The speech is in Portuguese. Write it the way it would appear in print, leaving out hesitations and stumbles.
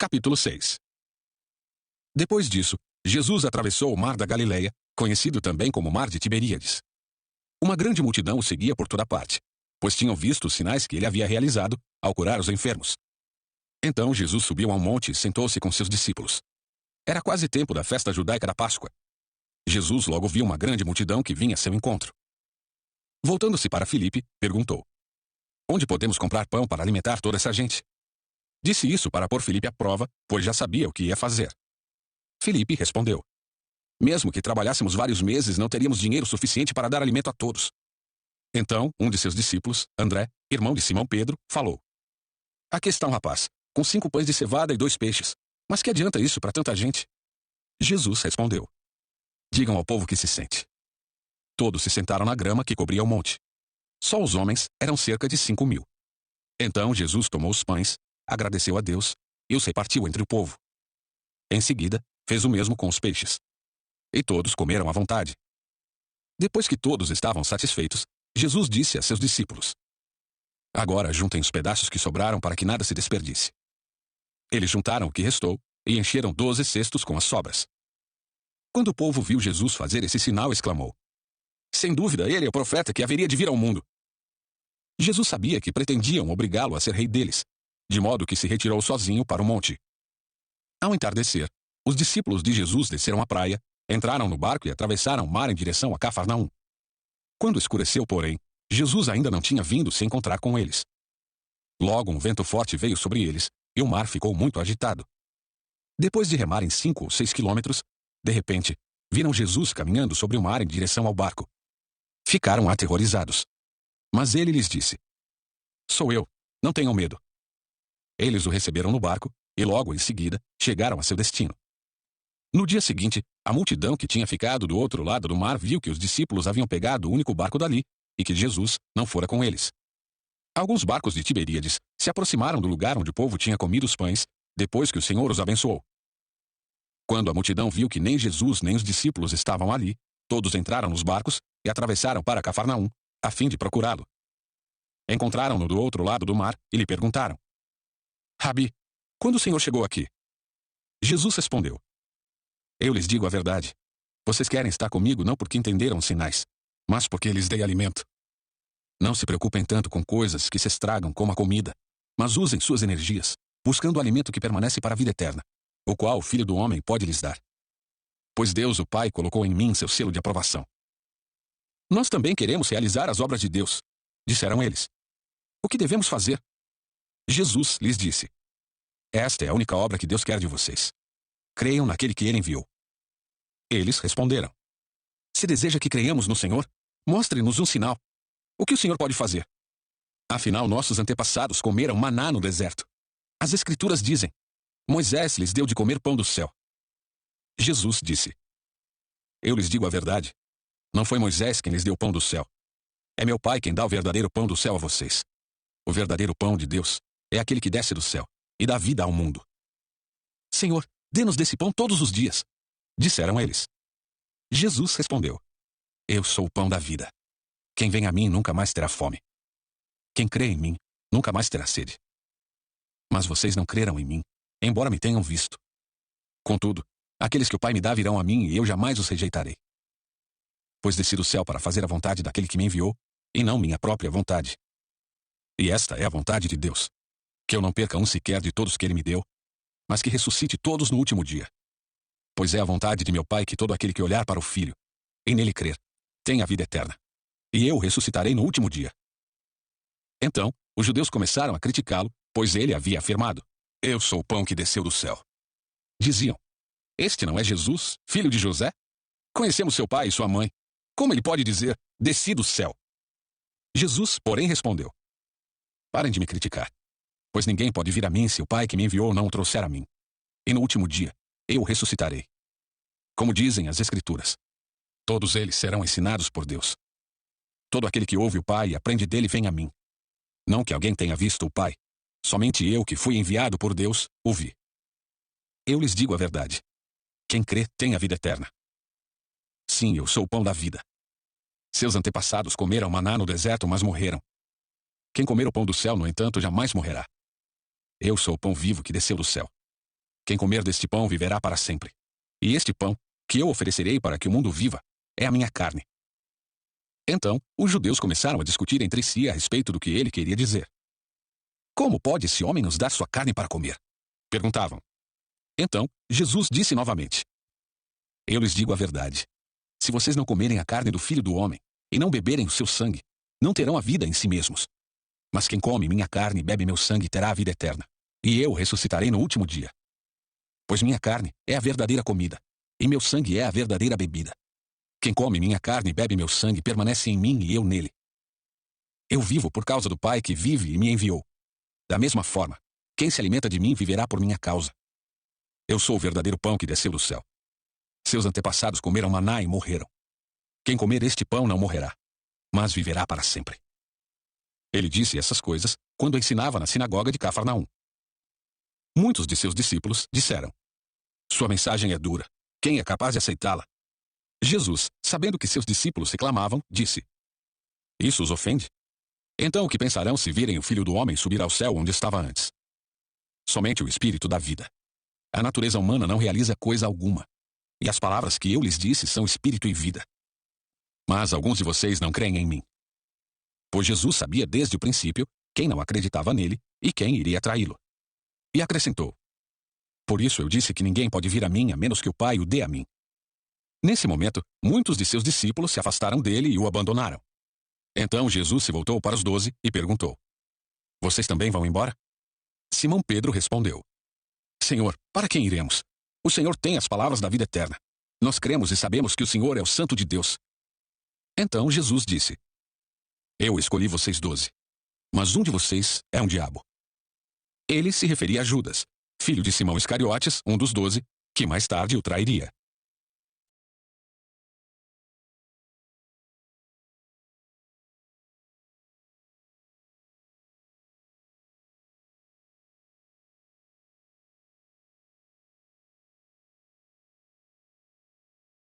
Capítulo 6. Depois disso, Jesus atravessou o mar da Galileia, conhecido também como Mar de Tiberíades. Uma grande multidão o seguia por toda parte, pois tinham visto os sinais que ele havia realizado ao curar os enfermos. Então Jesus subiu a um monte e sentou-se com seus discípulos. Era quase tempo da festa judaica da Páscoa. Jesus logo viu uma grande multidão que vinha a seu encontro. Voltando-se para Filipe, perguntou: Onde podemos comprar pão para alimentar toda essa gente? Disse isso para pôr Filipe à prova, pois já sabia o que ia fazer. Filipe respondeu: Mesmo que trabalhássemos vários meses, não teríamos dinheiro suficiente para dar alimento a todos. Então, um de seus discípulos, André, irmão de Simão Pedro, falou: Aqui está um rapaz, com 5 pães de cevada e 2 peixes. Mas que adianta isso para tanta gente? Jesus respondeu: Digam ao povo que se sente. Todos se sentaram na grama que cobria o monte. Só os homens eram cerca de 5.000. Então Jesus tomou os pães, agradeceu a Deus e os repartiu entre o povo. Em seguida, fez o mesmo com os peixes. E todos comeram à vontade. Depois que todos estavam satisfeitos, Jesus disse a seus discípulos: Agora juntem os pedaços que sobraram para que nada se desperdice. Eles juntaram o que restou e encheram 12 cestos com as sobras. Quando o povo viu Jesus fazer esse sinal, exclamou: Sem dúvida, ele é o profeta que haveria de vir ao mundo. Jesus sabia que pretendiam obrigá-lo a ser rei deles, de modo que se retirou sozinho para o monte. Ao entardecer, os discípulos de Jesus desceram à praia, entraram no barco e atravessaram o mar em direção a Cafarnaum. Quando escureceu, porém, Jesus ainda não tinha vindo se encontrar com eles. Logo um vento forte veio sobre eles, e o mar ficou muito agitado. Depois de remarem 5 ou 6 quilômetros, de repente, viram Jesus caminhando sobre o mar em direção ao barco. Ficaram aterrorizados. Mas ele lhes disse: Sou eu, não tenham medo. Eles o receberam no barco, e logo em seguida, chegaram a seu destino. No dia seguinte, a multidão que tinha ficado do outro lado do mar viu que os discípulos haviam pegado o único barco dali, e que Jesus não fora com eles. Alguns barcos de Tiberíades se aproximaram do lugar onde o povo tinha comido os pães, depois que o Senhor os abençoou. Quando a multidão viu que nem Jesus nem os discípulos estavam ali, todos entraram nos barcos e atravessaram para Cafarnaum, a fim de procurá-lo. Encontraram-no do outro lado do mar e lhe perguntaram: Rabi, quando o Senhor chegou aqui? Jesus respondeu: Eu lhes digo a verdade. Vocês querem estar comigo não porque entenderam os sinais, mas porque lhes dei alimento. Não se preocupem tanto com coisas que se estragam como a comida, mas usem suas energias, buscando o alimento que permanece para a vida eterna, o qual o Filho do Homem pode lhes dar. Pois Deus, o Pai, colocou em mim seu selo de aprovação. Nós também queremos realizar as obras de Deus, disseram eles. O que devemos fazer? Jesus lhes disse: Esta é a única obra que Deus quer de vocês. Creiam naquele que ele enviou. Eles responderam: Se deseja que creiamos no Senhor, mostre-nos um sinal. O que o Senhor pode fazer? Afinal, nossos antepassados comeram maná no deserto. As Escrituras dizem: Moisés lhes deu de comer pão do céu. Jesus disse: Eu lhes digo a verdade. Não foi Moisés quem lhes deu o pão do céu. É meu Pai quem dá o verdadeiro pão do céu a vocês. O verdadeiro pão de Deus é aquele que desce do céu e dá vida ao mundo. Senhor, dê-nos desse pão todos os dias, disseram eles. Jesus respondeu: Eu sou o pão da vida. Quem vem a mim nunca mais terá fome. Quem crê em mim nunca mais terá sede. Mas vocês não creram em mim, embora me tenham visto. Contudo, aqueles que o Pai me dá virão a mim e eu jamais os rejeitarei. Pois desci do céu para fazer a vontade daquele que me enviou, e não minha própria vontade. E esta é a vontade de Deus: que eu não perca um sequer de todos que ele me deu, mas que ressuscite todos no último dia. Pois é a vontade de meu Pai que todo aquele que olhar para o Filho, e nele crer, tenha a vida eterna. E eu o ressuscitarei no último dia. Então, os judeus começaram a criticá-lo, pois ele havia afirmado: Eu sou o pão que desceu do céu. Diziam: Este não é Jesus, filho de José? Conhecemos seu pai e sua mãe. Como ele pode dizer: Desci do céu? Jesus, porém, respondeu: Parem de me criticar, pois ninguém pode vir a mim se o Pai que me enviou não o trouxer a mim. E no último dia, eu o ressuscitarei. Como dizem as Escrituras: Todos eles serão ensinados por Deus. Todo aquele que ouve o Pai e aprende dele vem a mim. Não que alguém tenha visto o Pai, somente eu que fui enviado por Deus, o vi. Eu lhes digo a verdade. Quem crê tem a vida eterna. Sim, eu sou o pão da vida. Seus antepassados comeram maná no deserto, mas morreram. Quem comer o pão do céu, no entanto, jamais morrerá. Eu sou o pão vivo que desceu do céu. Quem comer deste pão viverá para sempre. E este pão, que eu oferecerei para que o mundo viva, é a minha carne. Então, os judeus começaram a discutir entre si a respeito do que ele queria dizer. Como pode esse homem nos dar sua carne para comer? Perguntavam. Então, Jesus disse novamente: Eu lhes digo a verdade. Se vocês não comerem a carne do Filho do Homem, e não beberem o seu sangue, não terão a vida em si mesmos. Mas quem come minha carne e bebe meu sangue terá a vida eterna, e eu ressuscitarei no último dia. Pois minha carne é a verdadeira comida, e meu sangue é a verdadeira bebida. Quem come minha carne e bebe meu sangue permanece em mim e eu nele. Eu vivo por causa do Pai que vive e me enviou. Da mesma forma, quem se alimenta de mim viverá por minha causa. Eu sou o verdadeiro pão que desceu do céu. Seus antepassados comeram maná e morreram. Quem comer este pão não morrerá, mas viverá para sempre. Ele disse essas coisas quando ensinava na sinagoga de Cafarnaum. Muitos de seus discípulos disseram: Sua mensagem é dura. Quem é capaz de aceitá-la? Jesus, sabendo que seus discípulos reclamavam, disse: Isso os ofende? Então o que pensarão se virem o Filho do Homem subir ao céu onde estava antes? Somente o Espírito dá vida. A natureza humana não realiza coisa alguma. E as palavras que eu lhes disse são espírito e vida. Mas alguns de vocês não creem em mim. Pois Jesus sabia desde o princípio quem não acreditava nele e quem iria traí-lo. E acrescentou: Por isso eu disse que ninguém pode vir a mim a menos que o Pai o dê a mim. Nesse momento, muitos de seus discípulos se afastaram dele e o abandonaram. Então Jesus se voltou para os 12 e perguntou: Vocês também vão embora? Simão Pedro respondeu: Senhor, para quem iremos? O Senhor tem as palavras da vida eterna. Nós cremos e sabemos que o Senhor é o Santo de Deus. Então Jesus disse: Eu escolhi vocês 12, mas um de vocês é um diabo. Ele se referia a Judas, filho de Simão Iscariotes, um dos 12, que mais tarde o trairia.